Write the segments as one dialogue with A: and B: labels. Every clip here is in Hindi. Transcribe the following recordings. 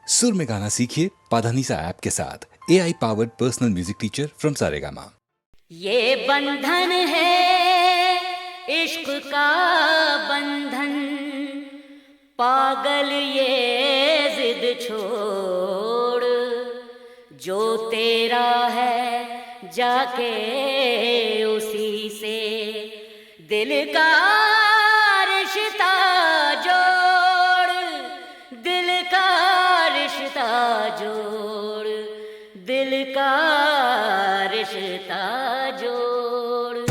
A: सुर में गाना सीखिए पाधानीसा ऐप के साथ। AI powered personal music teacher from Saregama.
B: ये बंधन है इश्क का बंधन, पागल ये जिद छोड़, जो तेरा है जाके उसी से दिल का रिश्ता जोड़, दिल का रिश्ता जोड़, दिल का रिश्ता जोड़।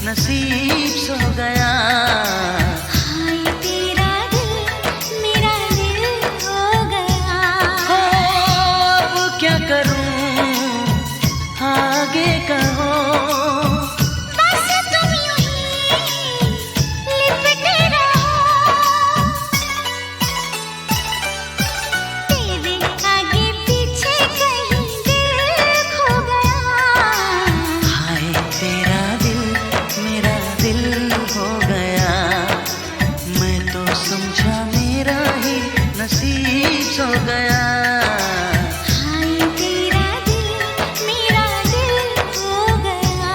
C: नसीब सो गया,
D: हाय तेरा दिल मेरा दिल हो गया।
C: हो अब क्या करूं आगे कहो,
D: बस तुम यूं ही लिपटे रहो, तेरे आगे पीछे कहीं दिल खो गया।
C: हाय तेरा दिल मेरा दिल हो गया, मैं तो समझा मेरा ही नसीब सो गया।
D: हाय तेरा दिल मेरा दिल हो गया।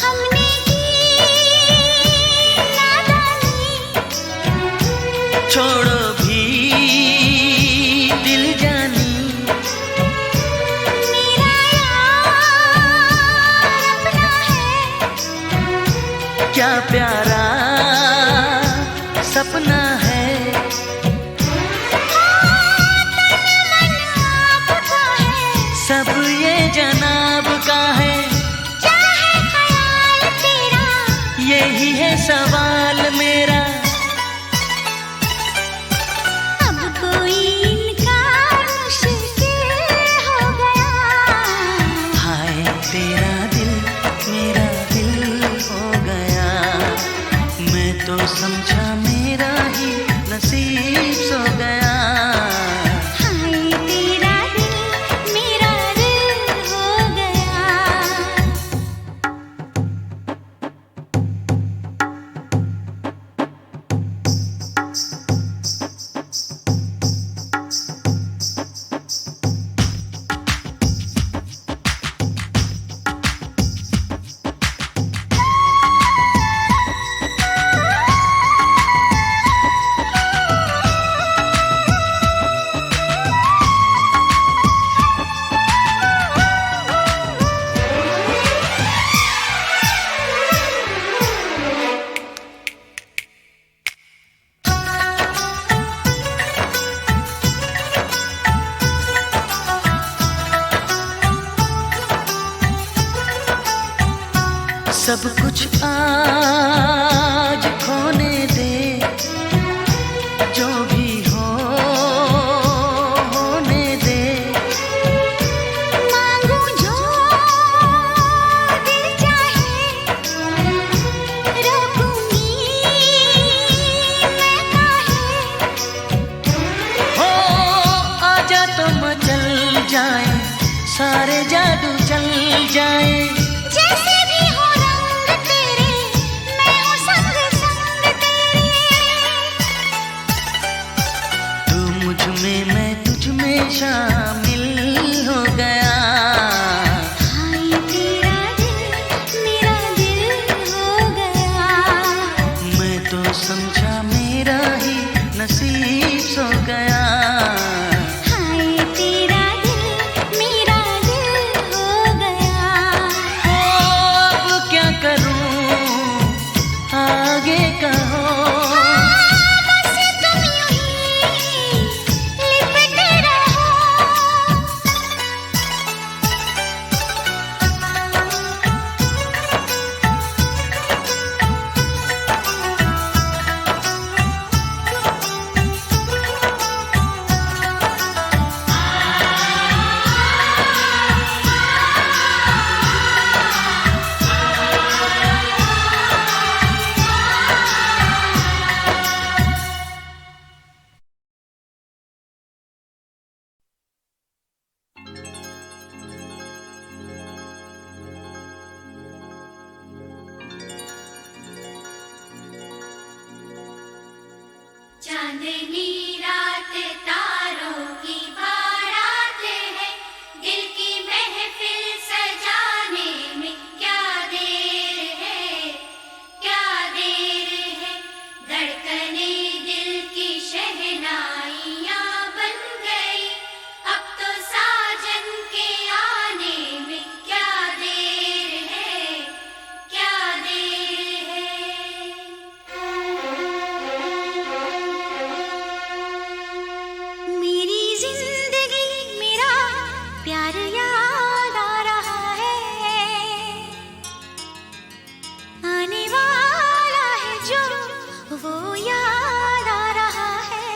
D: हमने की नादानी,
C: छोड़ो भी दिल जानी,
D: मेरा यार अपना है,
C: क्या प्यारा सपना है।
D: मन आपका है,
C: सब ये जनाब का है,
D: क्या है ख्याल तेरा,
C: यही है सवाल मेरा।
D: अब कोई इनकार मुश्किल हो गया।
C: हाय तेरा दिल मेरा दिल हो गया, मैं तो समझा मेरा ही नसीब सो गया।
D: हाय तेरा दिल मेरा दिल हो गया।
C: सब कुछ आज खोने दे, जो भी हो जाए, सारे जादू चल जाए।
D: जैसे भी हो रंग तेरे, मैं हूँ संग संग तेरे।
C: तू मुझ में, मैं तुझ में शामिल हो गया।
D: हाय तेरा दिल मेरा दिल हो गया।
C: मैं तो समझा मेरा ही नसीब सो गया।
D: हाय तेरा दिल मेरा दिल हो गया।
C: अब क्या करूं, आगे कहो।
D: बस तुम यूं ही लिपटे रहो।
E: चांदनी रात तारों की बारात है, दिल की महफिल सजाने में क्या देर है, क्या देर है। धड़कने दिल की शहनाइयाँ बन गई, अब तो साजन के आने में क्या देर है, क्या देर है।
D: मेरी जिंदगी मेरा प्यार याद आ रहा है। आने वाला है जो वो याद आ रहा है।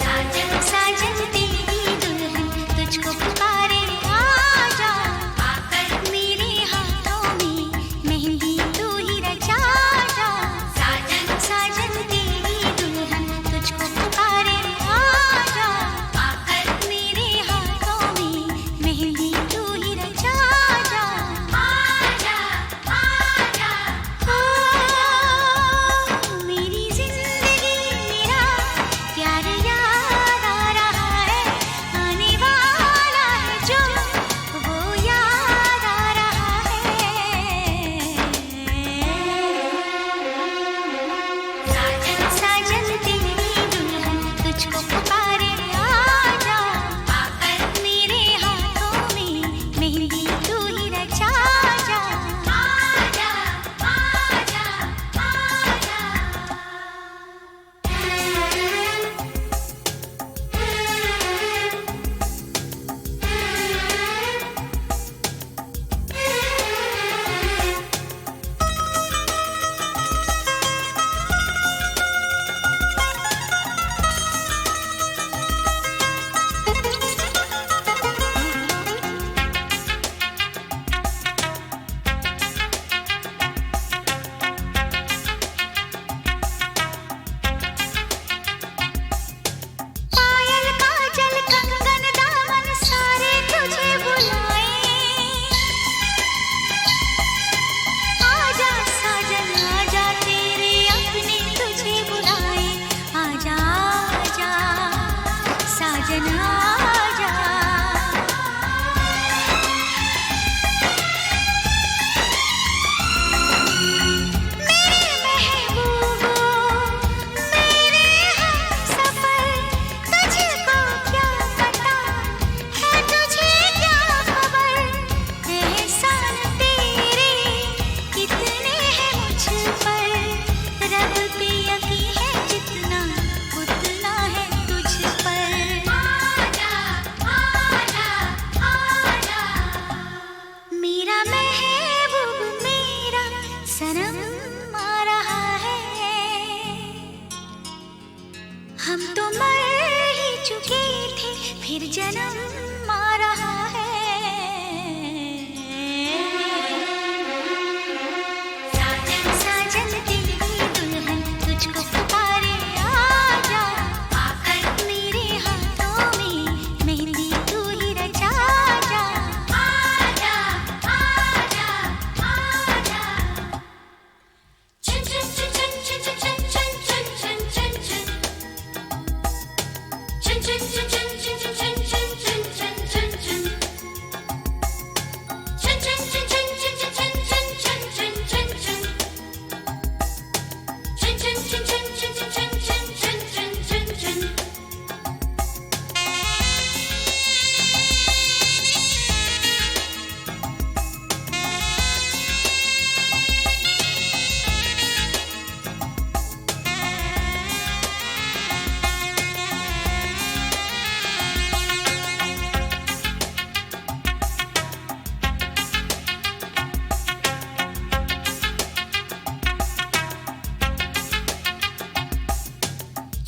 E: साजन
D: साजन तेरी दुल्हन तुझको पुकारे आजा।
E: आकर
D: मेरे हाथों में मेहंदी तू ही रचा जा।
E: साजन
D: साजन तेरी दुल्हन तुझको पुकारे आजा।
E: आकर
D: मेरे हाथों में मेहंदी तू ही रचा जा।
E: आजा आजा
D: मेरी जिंदगी मेरा प्यार याद आ रहा है। आने वाला है जो वो याद आ रहा है।
E: साजन
D: साजन तेरी दुल्हन तुझको पुकारे आजा।
E: आकर
D: मेरे हाथों में मेहंदी तू ही रचा जा।
E: आजा आजा
D: पायल काजल कंगन दामन सारे तुझे बुलाए। आजा साजन आजा तेरे अपने तुझे बुलाए। आजा आजा साजन आजा। मेरे महबूबो मेरे हमसफर, तुझको क्या पता है तुझे क्या खबर। एहसान तेरे कितने हैं मुझ पर, रब पे यकीन है जितना उतना है तुझ पर।
E: आजा आजा आजा
D: मेरा महबूब मेरा सनम आ रहा है। हम तो मर ही चुके थे फिर जन्म आ रहा है।
E: साजन
D: साजन तेरी दुल्हन तुझको पुकारे आजा।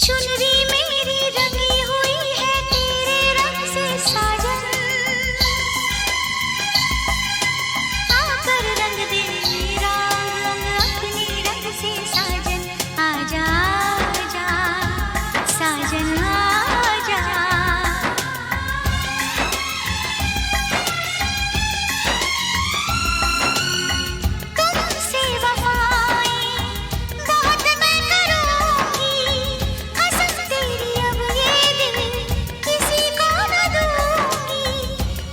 D: चुनरी मेरी रंगी हुई है तेरे रंग से साजन, आकर रंग दे मेरा रंग अपने रंग से साजन। आजा आजा साजन आजा, तुमसे वफाएं बहुत मैं करूंगी, कसम तेरी अब ये दिल किसी को न दूंगी।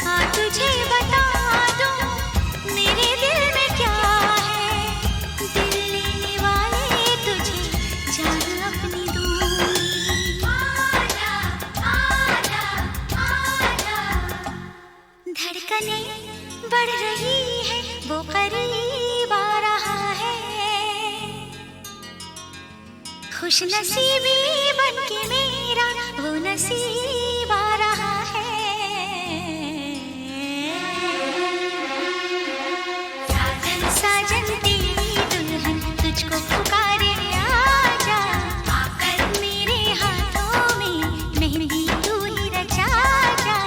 D: हाँ तुझे बता दूं मेरे दिल में क्या है, दिल लेने वाले तुझे जान अपनी दूंगी।
E: आजा आजा आजा
D: धड़कनें बढ़ रही है वो करीब आ रहा है, खुश नसीबी बन के मेरा वो नसीब आ रहा है।
E: साजन
D: साजन तेरी दुल्हन तुझको पुकारे आजा,
E: आकर
D: मेरे हाथों में मेहंदी तू ही रचा जा।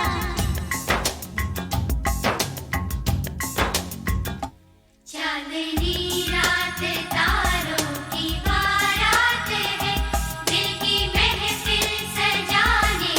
E: चांदनी रात तारों की बारात है, दिल की महफिल सजाने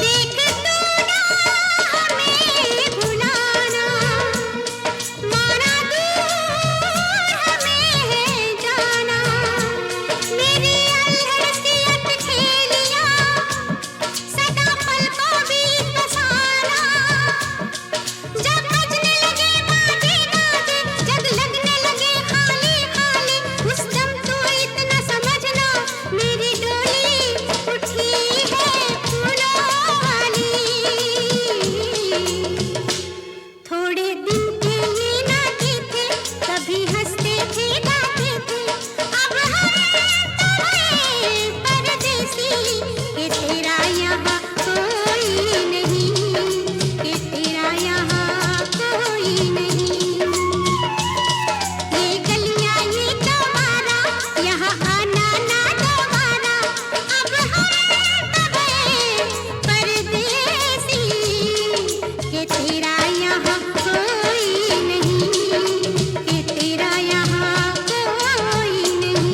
D: देख तू ना हमें भुलाना, माना दूर हमें है जाना, मेरी अल्हड़ सी अटखेलियां सदा पलकों बीच बसाना, जब बजने लगे बाजे बाजे, जब लगने लगे खाली खाली, उस दम तो इतना समझना मेरी डोली उठी है फूलों वाली। थोड़े दिन के ये नाते थे, कभी हंसते थे गाते थे, अब हम तो हैं परदेसी, कि तेरा यहाँ कोई नहीं, कि तेरा यहाँ कोई नहीं। ये गलियाँ ये तुम्हारा, यहाँ आना ना दोबारा, अब हम तो हैं परदेसी, कि तेरा यहाँ कोई नहीं, कि तेरा यहाँ कोई नहीं।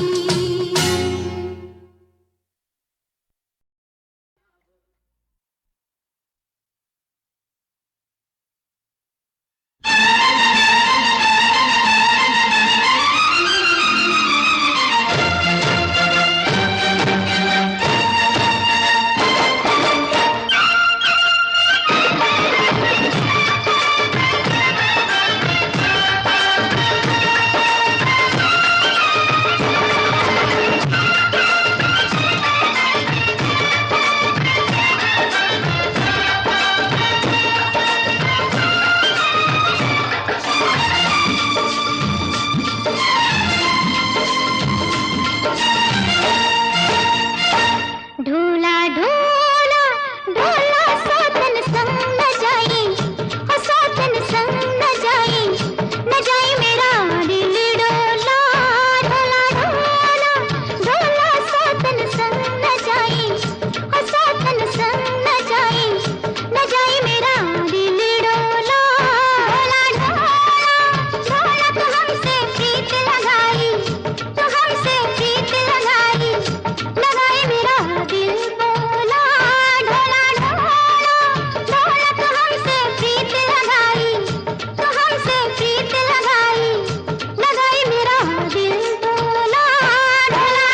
D: ढोला ढोला ढोला सौतन संग न जाए, ओ सौतन संग न जाए, न जाए मेरा दिल डोला। ढोला ढोला ढोला सौतन संग न जाए, ओ सौतन संग न जाए, न जाए मेरा दिल डोला। ढोला ढोला ढोला तू हमसे प्रीत लगाई, तू हमसे प्रीत लगाई, लगाए मेरा दिल बोला। ढोला ढोला ढोला तू हमसे प्रीत लगाई, तू हमसे प्रीत लगाई, लगाए मेरा दिल बोला। ढोला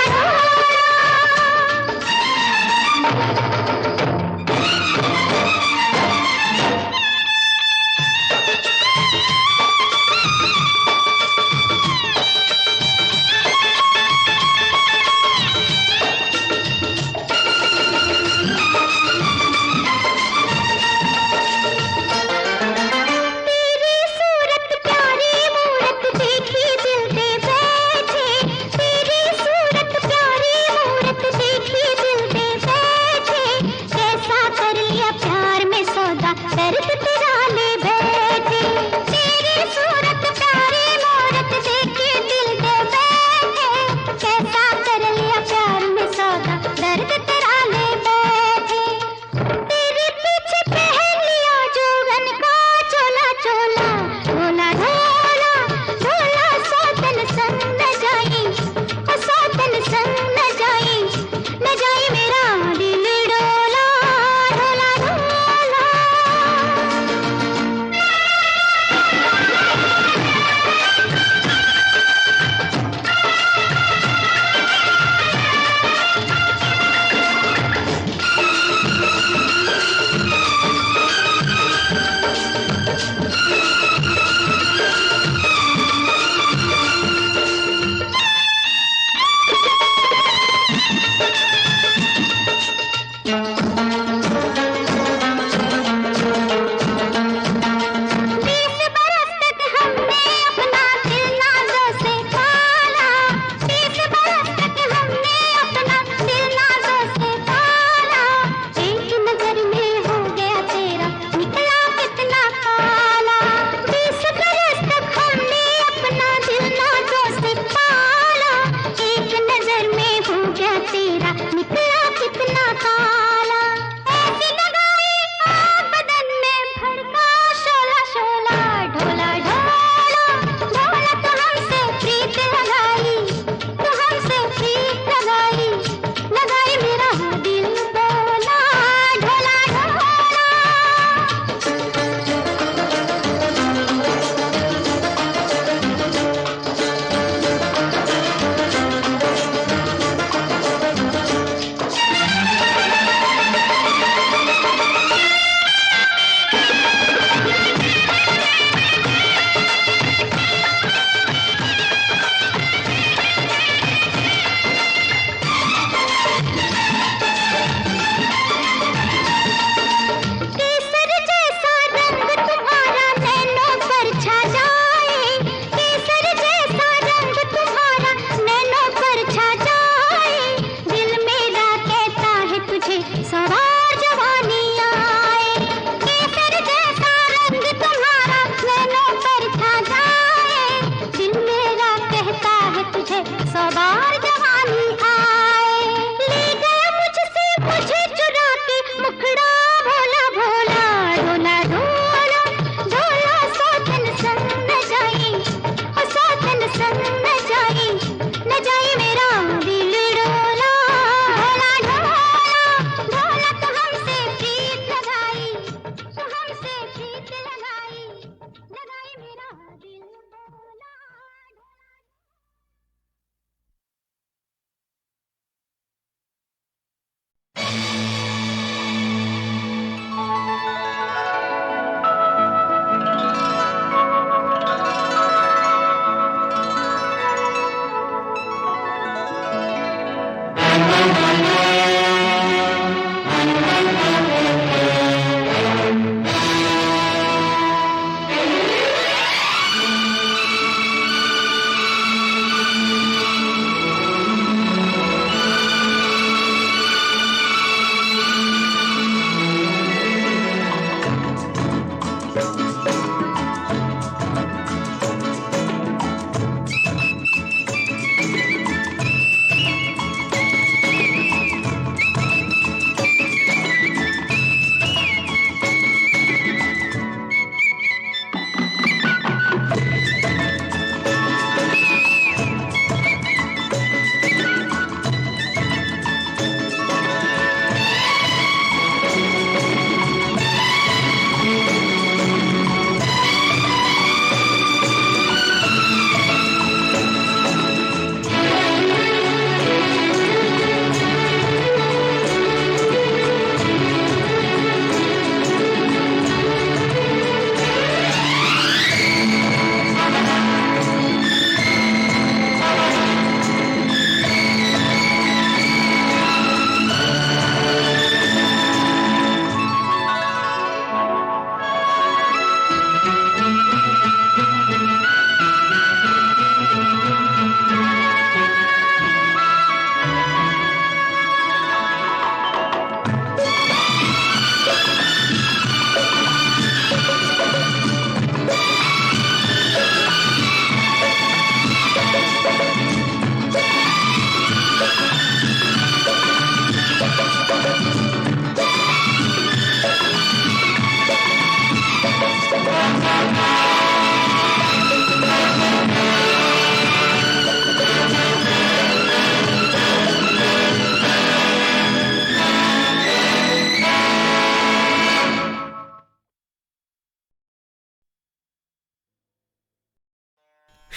D: तेरी सूरत प्यारी मूरत देखी दिल दे बैठे, तेरी सूरत प्यारी मूरत देखी दिल दे बैठे, कैसा कर लिया प्यार में सौदा दर्द तेरा ले बैठे। तेरी सूरत प्यारी मूरत देखी दिल दे बैठे, कैसा कर लिया प्यार में सौदा दर्द तेरा ले बैठे। तेरे पीछे पहन लिया जोगन का चोला चोला। ढोला ढोला ढोला सौतन संग न जाए, ओ सौतन संग न जाए, न जाए मेरा दिल डोला। ढोला ढोला तेरा निकला कितना काला।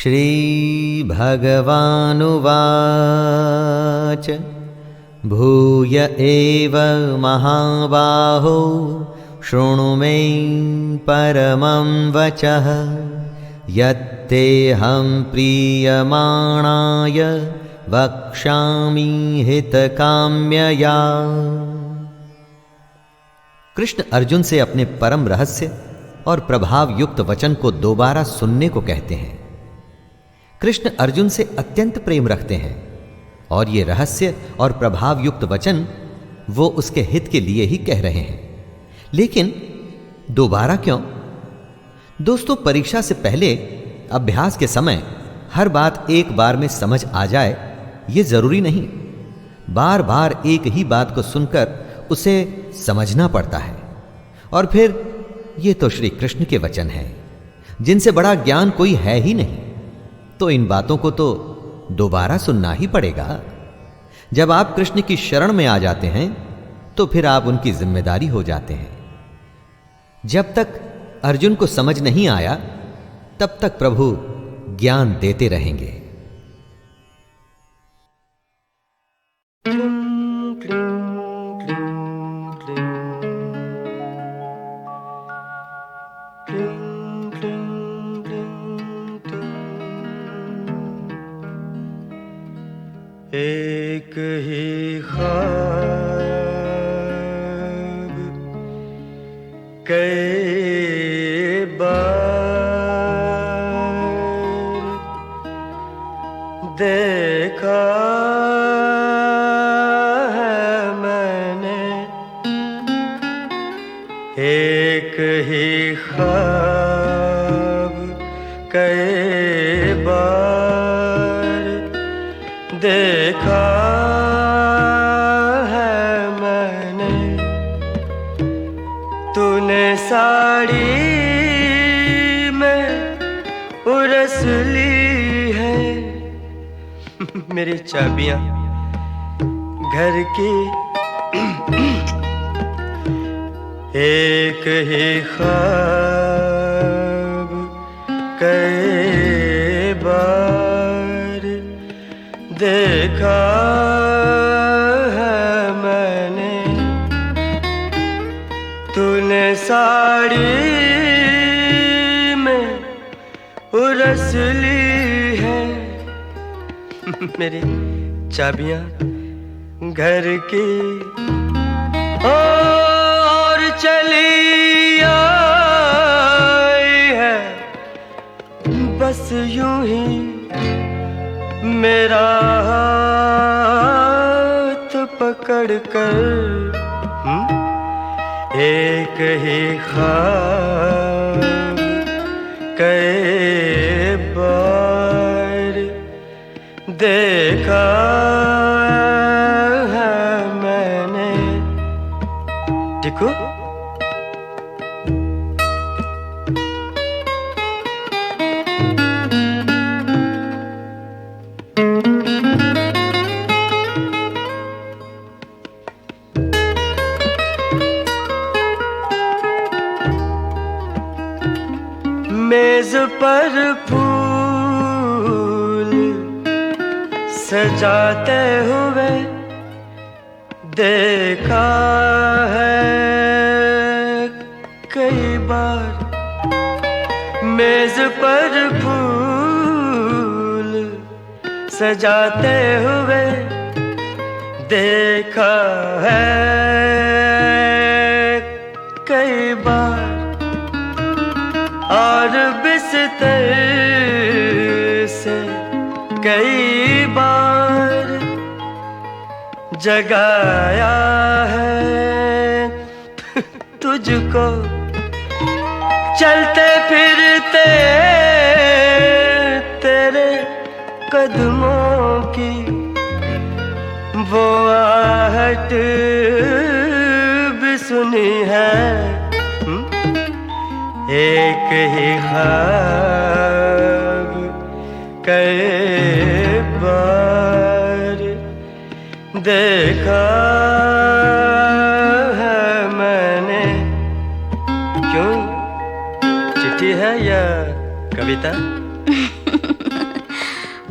F: श्रीभगवानुवाच भूय एव महाबाहो शृणु मे परमं वचः यत्तेऽहं प्रीयमाणाय वक्ष्यामि हितकाम्यया। कृष्ण अर्जुन से अपने परम रहस्य और प्रभाव युक्त वचन को दोबारा सुनने को कहते हैं। कृष्ण अर्जुन से अत्यंत प्रेम रखते हैं और ये रहस्य और प्रभाव युक्त वचन वो उसके हित के लिए ही कह रहे हैं। लेकिन दोबारा क्यों? दोस्तों, परीक्षा से पहले अभ्यास के समय हर बात एक बार में समझ आ जाए ये जरूरी नहीं। बार बार एक ही बात को सुनकर उसे समझना पड़ता है। और फिर ये तो श्री कृष्ण के वचन हैं जिनसे बड़ा ज्ञान कोई है ही नहीं, तो इन बातों को तो दोबारा सुनना ही पड़ेगा। जब आप कृष्ण की शरण में आ जाते हैं तो फिर आप उनकी जिम्मेदारी हो जाते हैं। जब तक अर्जुन को समझ नहीं आया तब तक प्रभु ज्ञान देते रहेंगे।
C: एक ही ख्वाब कई बार देखा है मैंने, एक ही ख्वाब कई बार देखा है मैंने। तूने साड़ी में उरस ली है मेरी चाबियां घर की। एक ही ख्वाब कई बार देखा है मैंने। तूने साड़ी में उरस ली है मेरी चाबियां घर की। और चली आई है बस यूं ही मेरा हाथ पकड़ कर। एक ही ख्वाब कई बार देखा है मैंने। देखो मेज पर फूल सजाते हुए देखा है कई बार। मेज पर फूल सजाते हुए देखा है कई बार। और बिस्तर से कई बार जगाया है तुझको। चलते फिरते तेरे कदमों की वो आहट भी सुनी है। एक ही ख्वाब कई बार देखा है मैंने। क्यों, चिट्ठी है या कविता?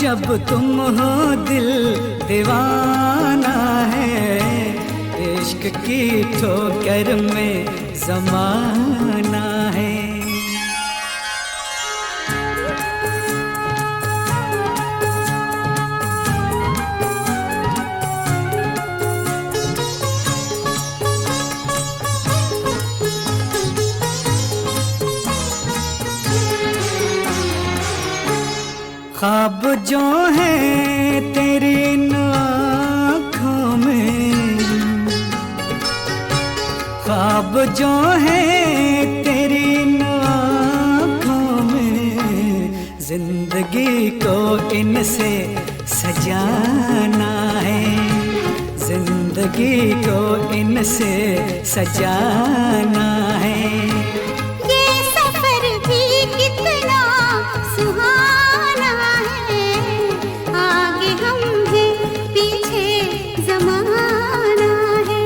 G: जब तुम हो दिल दीवाना है, इश्क की ठोकर में ज़माना है। ख्वाब जो है तेरी इन आँखों में, ख्वाब जो है तेरी इन आँखों में, जिंदगी को इनसे सजाना है, जिंदगी को इनसे सजाना है।
D: ये सफर भी कितना सुहाना है, आगे हम हैं पीछे ज़माना है।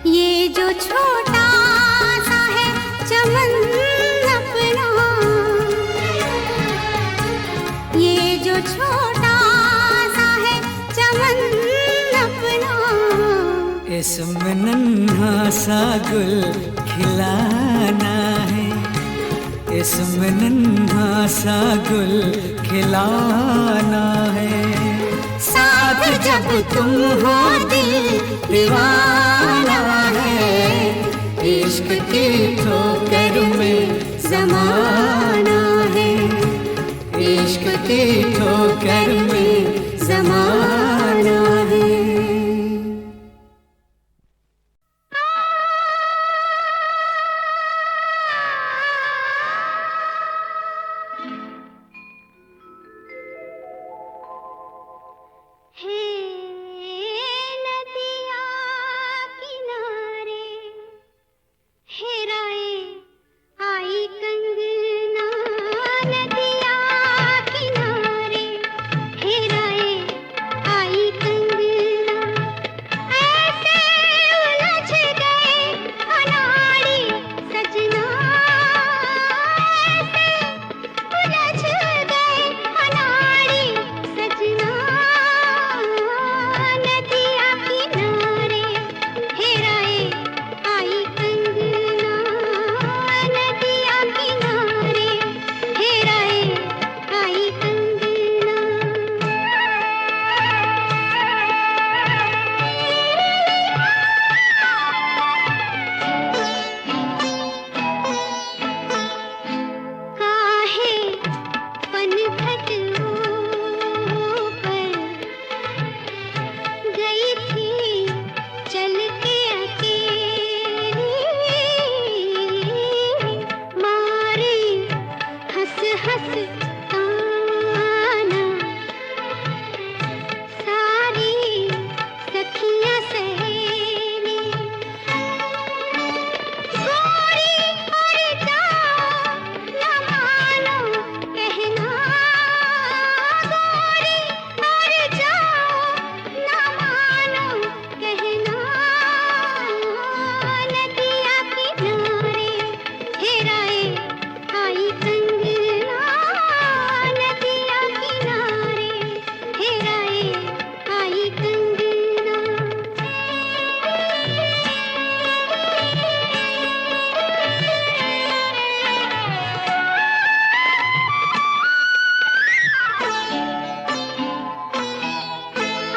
D: ये जो छोटा सा है चमन अपना, ये जो छोटा सा है चमन अपना,
G: इसमें नन्हा सा गुल खिलाना है, इसमें नन्हा सा गुल खिलाना है। साथ जब तुम हो दिल दीवाना है, इश्क की ठोकर में ज़माना है, इश्क की ठोकर में ज़माना है।
D: हे नदिया किनारे हेराए आई कंगना, नदिया किनारे हेराए आई कंगना, ऐसे उलझ गए अनाड़ी सजना, ऐसे उलझ गए अनाड़ी सजना, नदिया किनारे हेराए आई कंगना, नदिया किनारे हेराए आई कंगना। काहे पनघट ऊपर गई थी चल के अकेली, मारे हंस हंस ताना, सारी सखियां सहेली, गोरी और जाओ न मानो कहना, गोरी और जाओ न मानो कहना, नदिया किनारे हेराए आई कंगना, नदिया किनारे हेराए आई कंगना।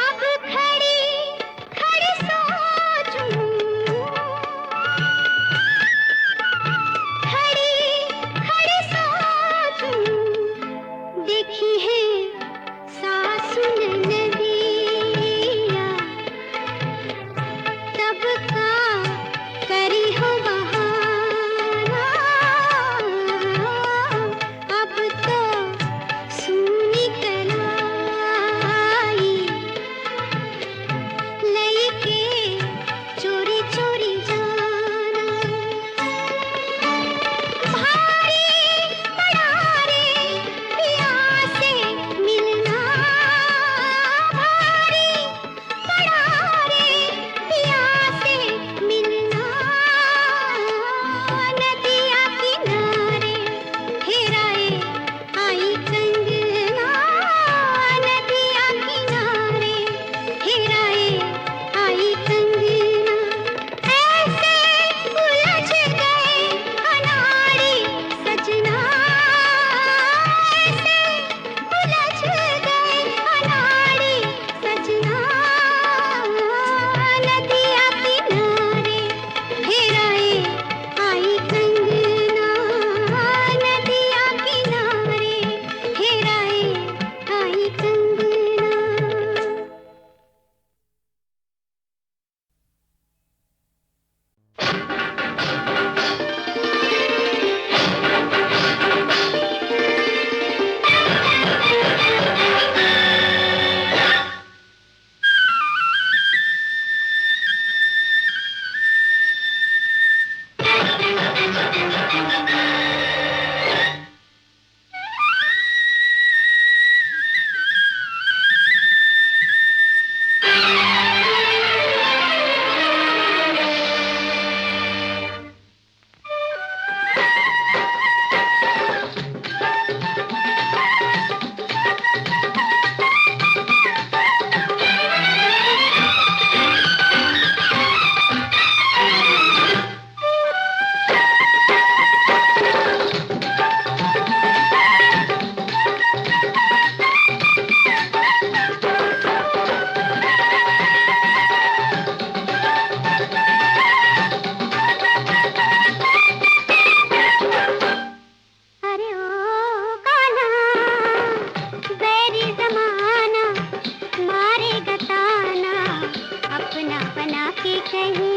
D: अब खड़ी खड़ी सोचूं, खड़ी खड़ी सोचूं, देखी है सासु नदिया, तब का करी हो बहाना, अब तो सुनी कलाई लईके चोरी चोरी जाना, भारी पड़ा रे पिया से मिलना, भारी शहीद